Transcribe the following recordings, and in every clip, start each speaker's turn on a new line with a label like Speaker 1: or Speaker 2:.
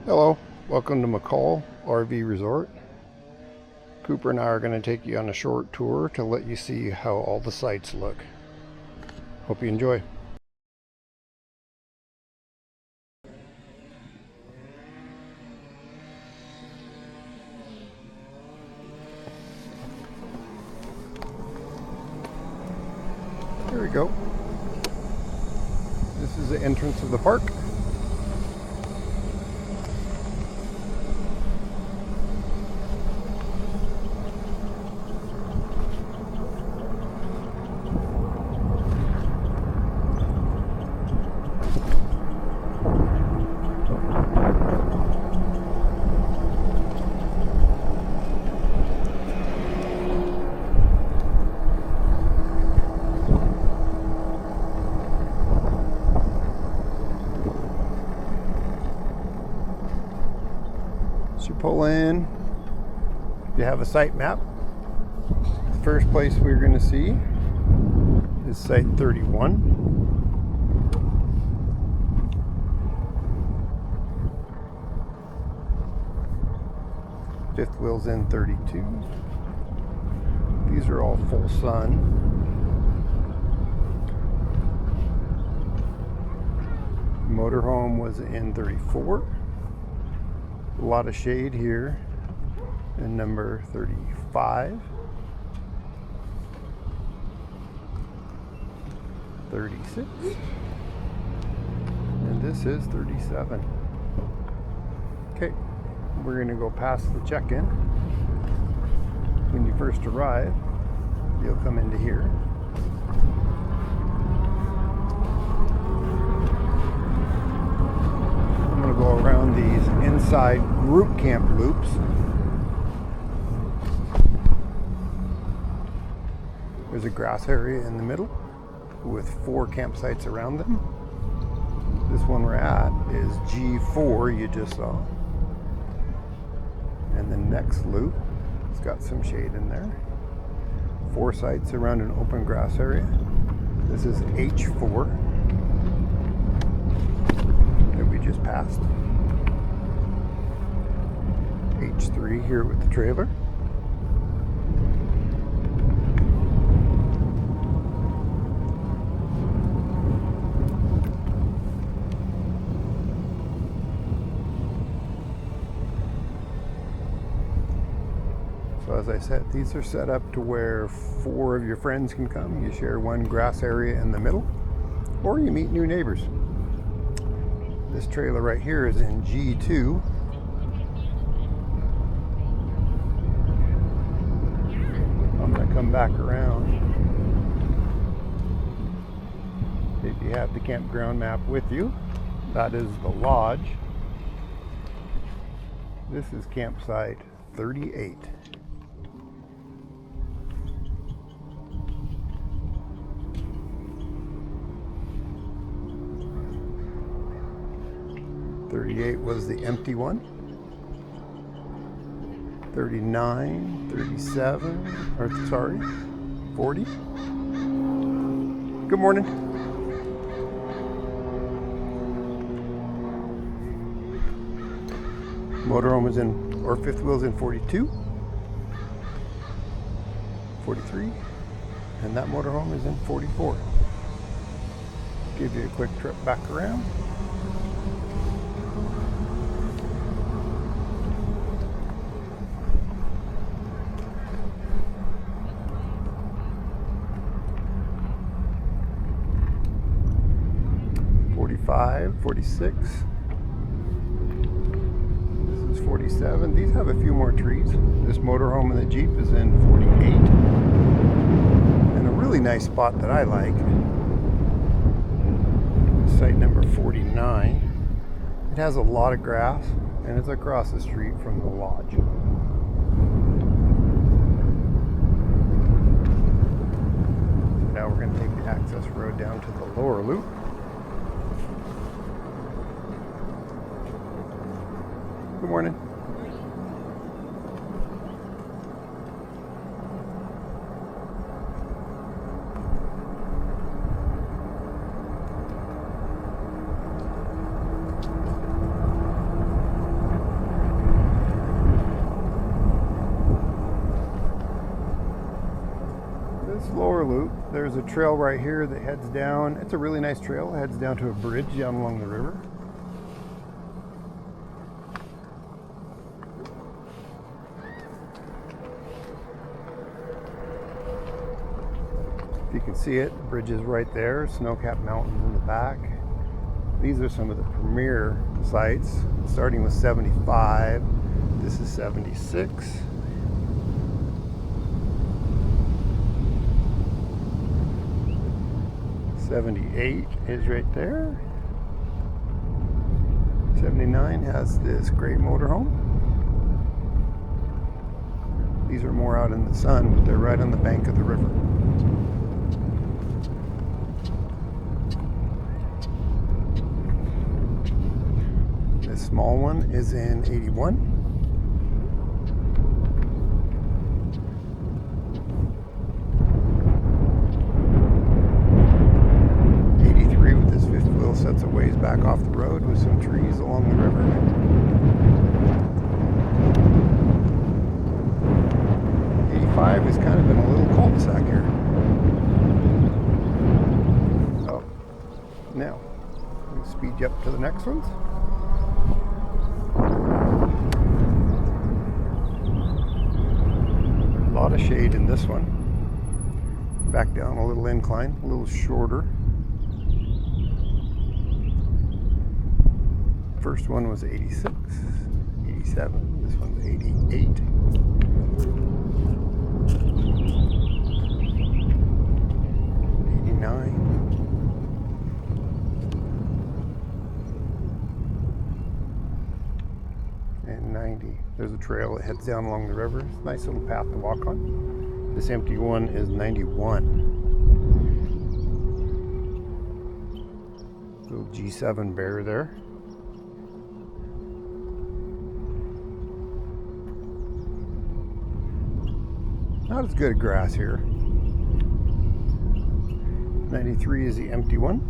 Speaker 1: Hello, welcome to McCall RV Resort. Cooper and I are going to take you on a short tour to let you see how all the sites look. Hope you enjoy. Here we go. This is the entrance of the park. As you pull in, you have a site map. The first place we're going to see is Site 31. Fifth wheel's in 32. These are all full sun. Motorhome was in 34. A lot of shade here in number 35, 36, and this is 37. Okay, we're going to go past the check-in. When you first arrive, you'll come into here. I'm going to go around these inside group camp loops. There's a grass area in the middle with 4 campsites around them. This one we're at is G4 you just saw. And the next loop, it's got some shade in there. 4 sites around an open grass area. This is H4 that we just passed. H3 here with the trailer. So as I said, these are set up to where 4 of your friends can come. You share one grass area in the middle, or you meet new neighbors. This trailer right here is in G2. I'm going to come back around. If you have the campground map with you, that is the lodge. This is campsite 38. '38 was the empty one. 39, 37, or sorry, 40. Good morning. Motorhome is in, or fifth wheel's in 42, 43, and that motorhome is in 44. Give you a quick trip back around. '45, '46. This is 47. These have a few more trees. This motorhome and the Jeep is in 48. And a really nice spot that I like is site number 49. It has a lot of grass and it's across the street from the lodge. Now we're going to take the access road down to the lower loop. Good morning. lower loop, there's a trail right here that heads down. It's a really nice trail. It heads down to a bridge down along the river. If you can see it, the bridge is right there. Snow-capped mountains in the back. These are some of the premier sites, starting with 75. This is 76. 78 is right there. 79 has this great motorhome. These are more out in the sun, but they're right on the bank of the river. This small one is in 81. Sets a ways back off the road with some trees along the river. '85 is kind of in a little cul-de-sac here. Oh, now we'll speed you up to the next ones. A lot of shade in this one. Back down a little incline, a little shorter. First one was 86, 87, this one's 88. 89. And 90. There's a trail that heads down along the river. It's a nice little path to walk on. This empty one is 91. Little G7 bear there. Not as good grass here. 93 is the empty one.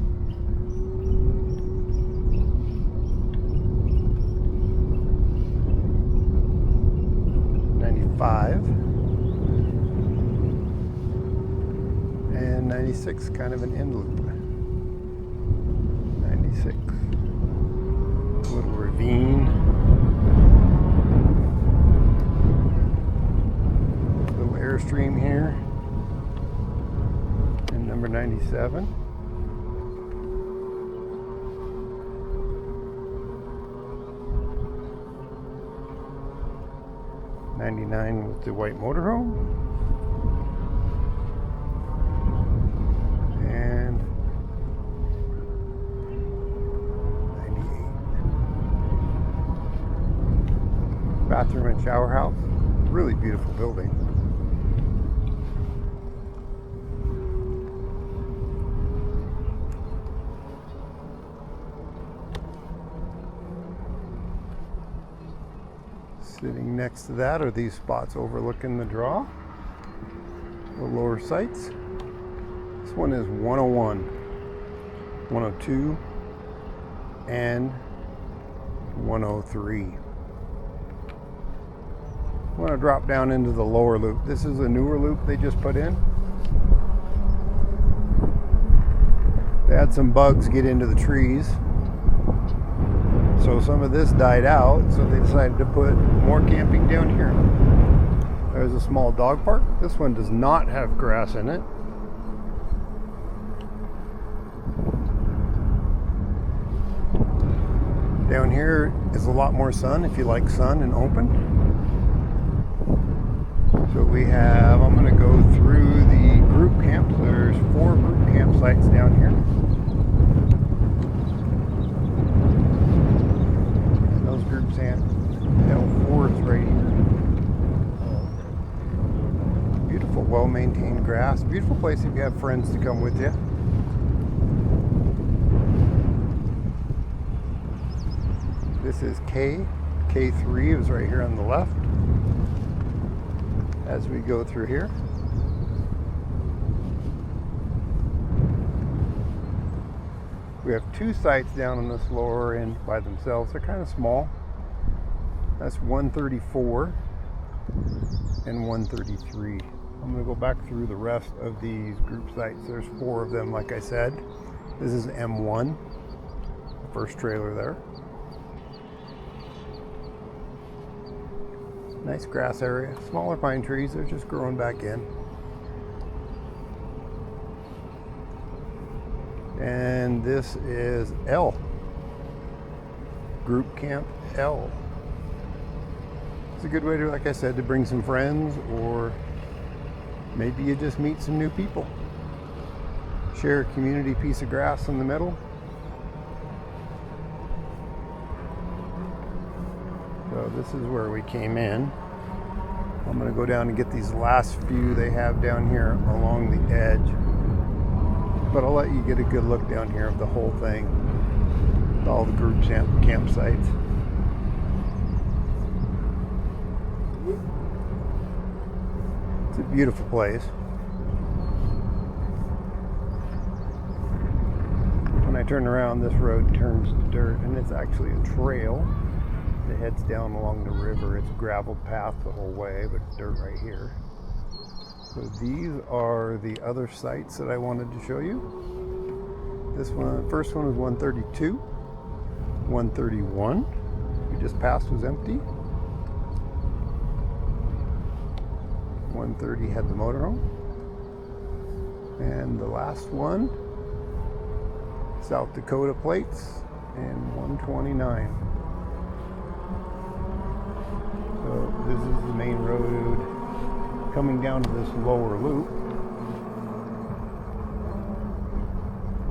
Speaker 1: 95. And 96, kind of an end loop. 96. A little ravine. Airstream here, and number 97. '99 with the white motorhome, and 98. Bathroom and shower house, really beautiful building. Sitting next to that are these spots overlooking the draw, the lower sites. This one is 101, 102, and 103. I want to drop down into the lower loop. This is a newer loop they just put in. They had some bugs get into the trees. So some of this died out, so they decided to put more camping down here. There's a small dog park. This one does not have grass in it. Down here is a lot more sun if you like sun and open. So we have, I'm going to go through the group camps. There's 4 group campsites down here. L4 is right here. Beautiful, well-maintained grass. Beautiful place if you have friends to come with you. This is K3 is right here on the left. As we go through here. We have 2 sites down on this lower end by themselves. They're kind of small. That's 134 and 133. I'm going to go back through the rest of these group sites. There's 4 of them, like I said. This is M1, the first trailer there. Nice grass area. Smaller pine trees, they're just growing back in. And this is L. Group Camp L. It's a good way to, like I said, to bring some friends, or maybe you just meet some new people. Share a community piece of grass in the middle. So this is where we came in. I'm going to go down and get these last few they have down here along the edge. But I'll let you get a good look down here of the whole thing. All the group campsites. It's a beautiful place. When I turn around, this road turns to dirt, and it's actually a trail that heads down along the river. It's a gravel path the whole way, but it's dirt right here. So these are the other sites that I wanted to show you. This one, first one was 132. 131 we just passed was empty. 130 had the motorhome. And the last one, South Dakota plates, and 129. So this is the main road coming down to this lower loop.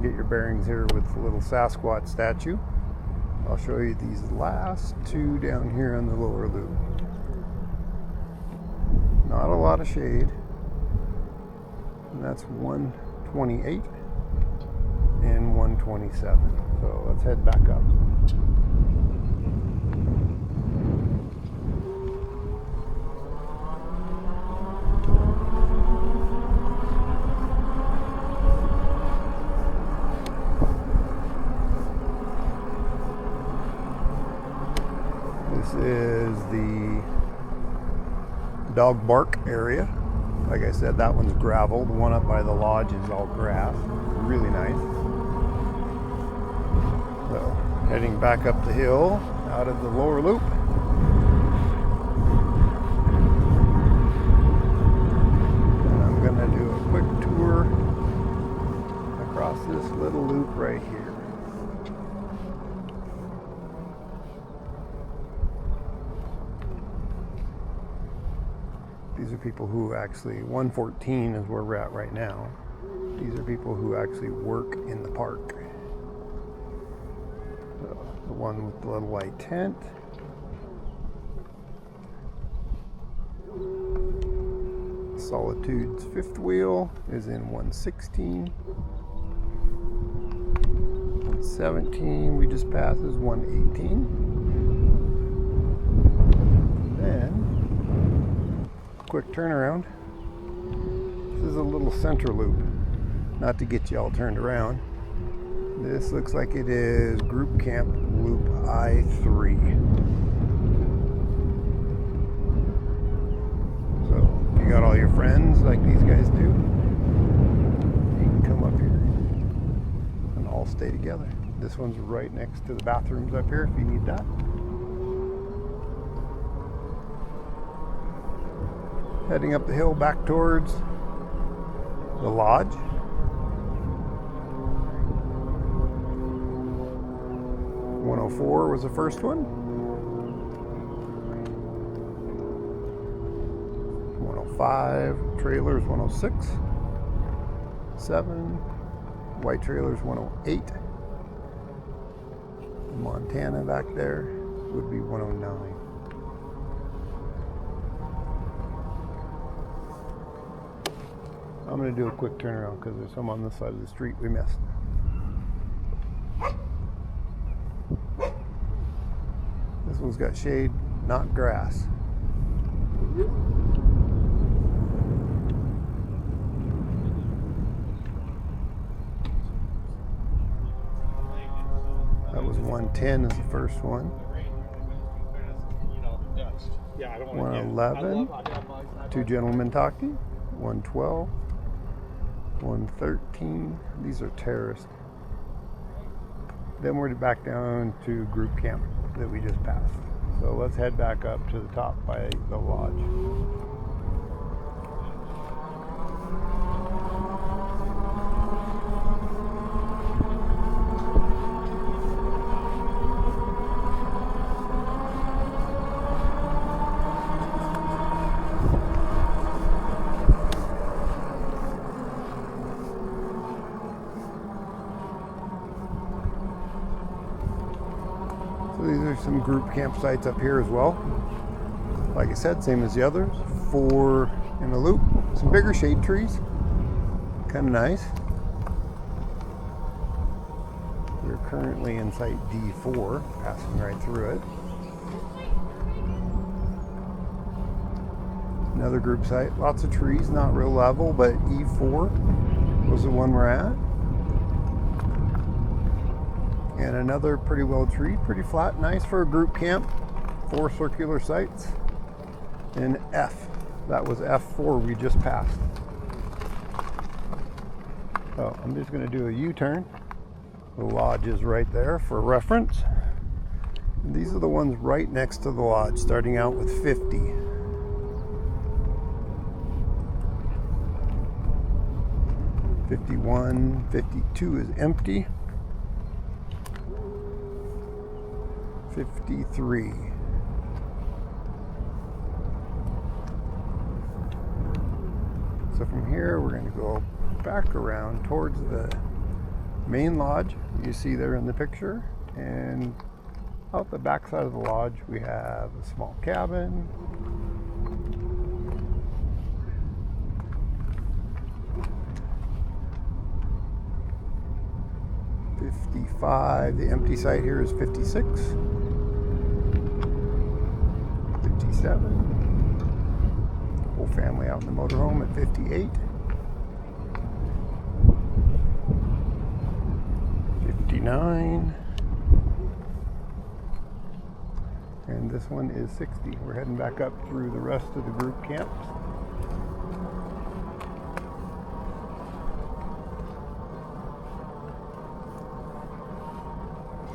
Speaker 1: Get your bearings here with the little Sasquatch statue. I'll show you these last 2 down here on the lower loop. Not a lot of shade. And that's 128 and 127. So let's head back up. This is the dog bark area. Like I said, that one's gravel. The one up by the lodge is all grass. Really nice. So, heading back up the hill out of the lower loop. And I'm going to do a quick tour across this little loop right here. These are people who actually, 114 is where we're at right now. These are people who actually work in the park. So, the one with the little white tent. Solitude's fifth wheel is in 116. 117 we just passed is 118. Then quick turnaround. This is a little center loop. Not to get you all turned around. This looks like it is Group Camp Loop I3. So if you got all your friends like these guys do, you can come up here and all stay together. This one's right next to the bathrooms up here if you need that. Heading up the hill back towards the lodge. .104 was the first one. 105 trailers, 106. 7 white trailers, 108. Montana back there would be 109. I'm going to do a quick turnaround because there's some on this side of the street we missed. This one's got shade, not grass. That was 110 is the first one. 111, 2 gentlemen talking. 112, 113. These are terraced. Then we're back down to group camp that we just passed. So let's head back up to the top by the lodge. So these are some group campsites up here as well. Like I said, same as the others. 4 in a loop. Some bigger shade trees. Kind of nice. We're currently in site D4, passing right through it. Another group site. Lots of trees, not real level, but E4 was the one we're at. And another pretty well treed, pretty flat, nice for a group camp. 4 circular sites. And F, that was F4 we just passed. So I'm just going to do a U-turn. The lodge is right there for reference. And these are the ones right next to the lodge, starting out with 50. '51, '52 is empty. 53. So from here we're going to go back around towards the main lodge you see there in the picture, and out the back side of the lodge we have a small cabin. '55. The empty site here is 56. 57. Whole family out in the motorhome at 58. 59. And this one is 60. We're heading back up through the rest of the group camps.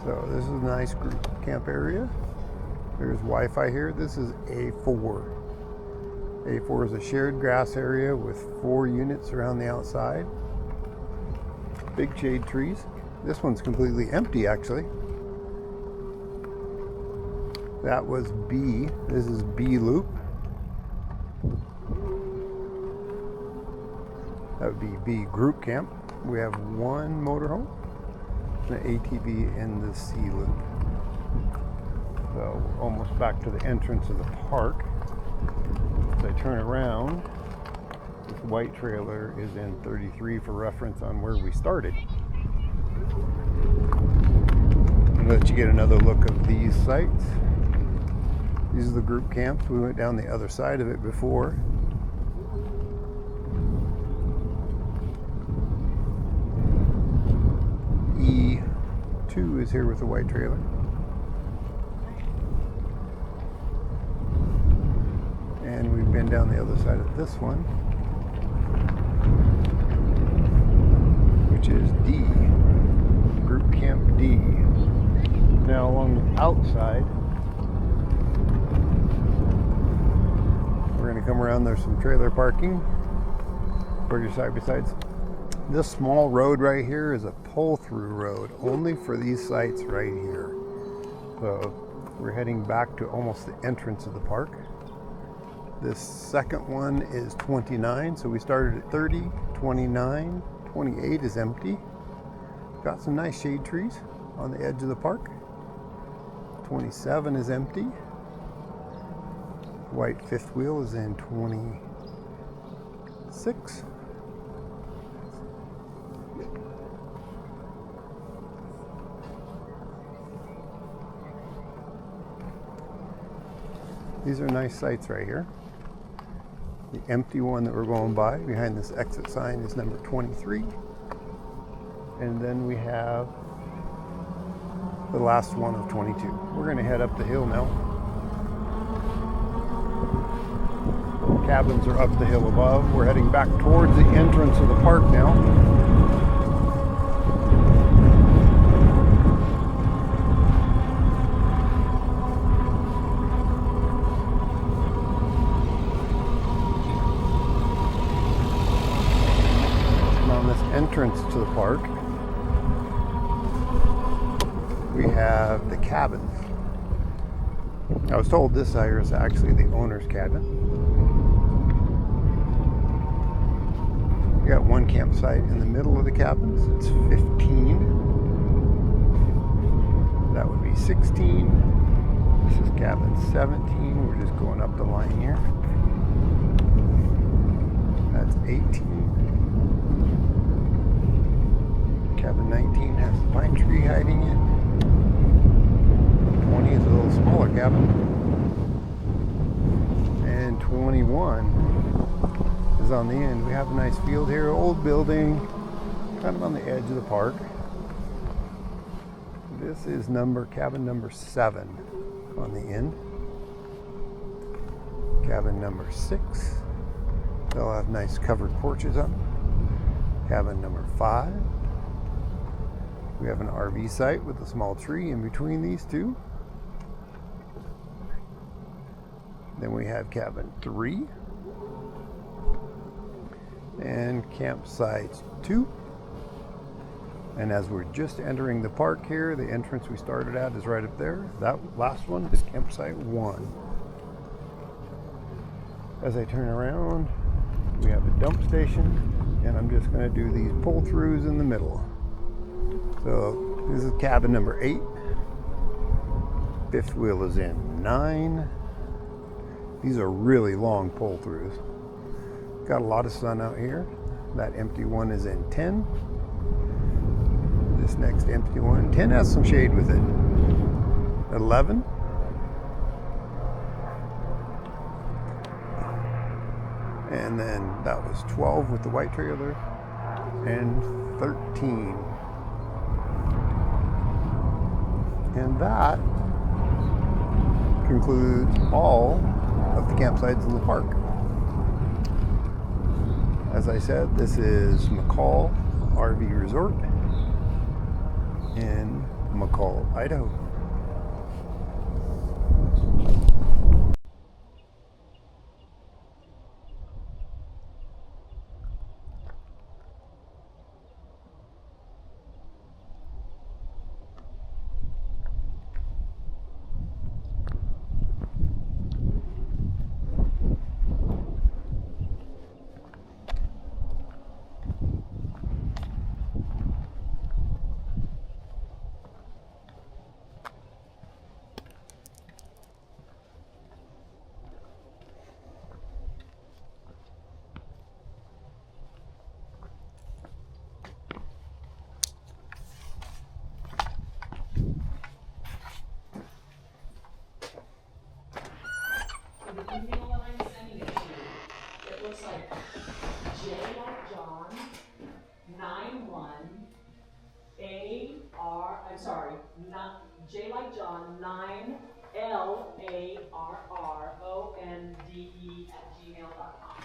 Speaker 1: So this is a nice group camp area. There's Wi-Fi here. This is A4. A4 is a shared grass area with 4 units around the outside. Big shade trees. This one's completely empty actually. That was B. This is B loop. That would be B group camp. We have 1 motorhome, an ATV in the C loop. So we're almost back to the entrance of the park. As I turn around, this white trailer is in 33 for reference on where we started. I'll let you get another look of these sites. These are the group camps. We went down the other side of it before. E2 is here with the white trailer. And we've been down the other side of this one, which is D, Group Camp D. Now along the outside, we're going to come around. There's some trailer parking for your side-by-sides. This small road right here is a pull-through road only for these sites right here. So we're heading back to almost the entrance of the park. This second one is 29, so we started at 30, 29, 28 is empty. Got some nice shade trees on the edge of the park. 27 is empty. White fifth wheel is in 26. These are nice sites right here. The empty one that we're going by behind this exit sign is number 23. And then we have the last one of 22. We're going to head up the hill now. cabins are up the hill above. We're heading back towards the entrance of the park now. And on this entrance to the park, we have the cabins. I was told this here is actually the owner's cabin. We got one campsite in the middle of the cabins. It's 15. That would be 16. This is cabin 17. We're just going up the line here. That's 18. Cabin 19 has the pine tree hiding it. 20 is a little smaller cabin. And 21 is on the end. We have a nice field here, old building, kind of on the edge of the park. This is cabin number 7 on the end. Cabin number 6. They'll have nice covered porches on them. Cabin number 5. We have an RV site with a small tree in between these two. Then we have cabin 3 and campsite 2. And as we're just entering the park here, the entrance we started at is right up there. That last one is campsite 1. As I turn around, we have a dump station, and I'm just going to do these pull-throughs in the middle. So this is cabin number 8. Fifth wheel is in 9. These are really long pull-throughs. Got a lot of sun out here. That empty one is in 10. This next empty one, 10 has some shade with it. 11. And then that was 12 with the white trailer. And 13. And that concludes all of the campsites in the park. As I said, this is McCall RV Resort in McCall, Idaho.
Speaker 2: The email that I'm sending it to, it looks like J like John, 9 like John, 9 LARRONDE @gmail.com.